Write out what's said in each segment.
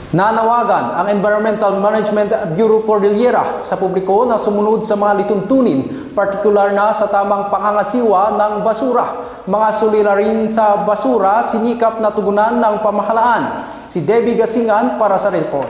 Nanawagan ang Environmental Management Bureau Cordillera sa publiko na sumunod sa mga lituntunin, partikular na sa tamang pangangasiwa ng basura. Mga suliranin sa basura sinikap na tugunan ng pamahalaan. Si Debbie Gasingan para sa report.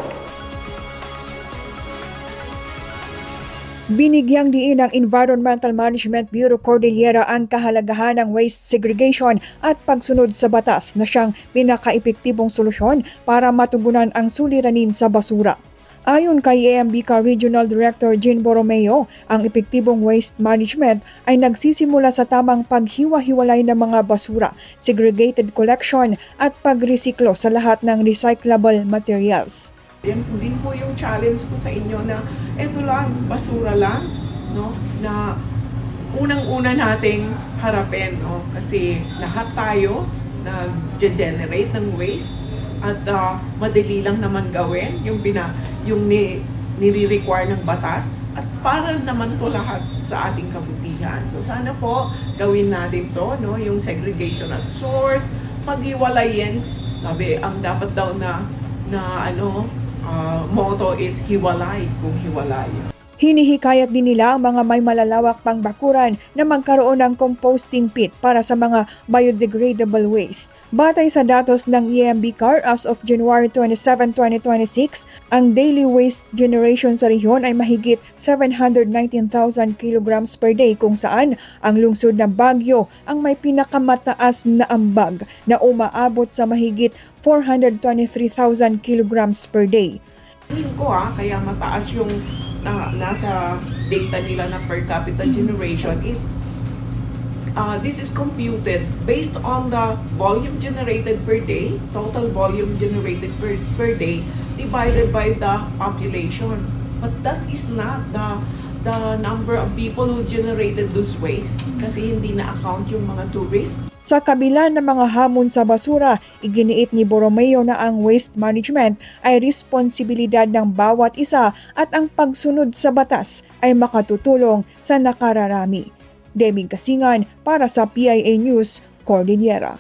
Binigyang diin ng Environmental Management Bureau Cordillera ang kahalagahan ng waste segregation at pagsunod sa batas na siyang pinaka-epektibong solusyon para matugunan ang suliranin sa basura. Ayon kay AMBICA Regional Director Jean Borromeo, ang epektibong waste management ay nagsisimula sa tamang paghiwa-hiwalay ng mga basura, segregated collection at pagresiklo sa lahat ng recyclable materials. Yan din po yung challenge ko sa inyo na eto lang, basura lang, no? Na unang-una nating harapin, no? Kasi lahat tayo nag-generate ng waste at madali lang naman gawin yung nire-require ng batas at para naman to lahat sa ating kabutihan. So sana po gawin natin to, no? Yung segregation at source, paghiwalayin. Sabi, ang dapat daw na motto is hiwalay kung hiwalay. Hinihikayat din nila ang mga may malalawak pang bakuran na magkaroon ng composting pit para sa mga biodegradable waste. Batay sa datos ng EMBICAR as of January 27, 2026, ang daily waste generation sa rehiyon ay mahigit 719,000 kilograms per day kung saan ang lungsod ng Baguio ang may pinakamataas na ambag na umaabot sa mahigit 423,000 kilograms per day. Tingin ko kaya mataas yung nasa data nila na per capita generation is this is computed based on the volume generated per day, total volume generated per day divided by the population. But that is not the number of people who generated those waste kasi hindi na-account yung mga tourists. Sa kabila ng mga hamon sa basura, iginiit ni Borromeo na ang waste management ay responsibilidad ng bawat isa at ang pagsunod sa batas ay makatutulong sa nakararami. Debbie Gasingan para sa PIA News, Cordillera.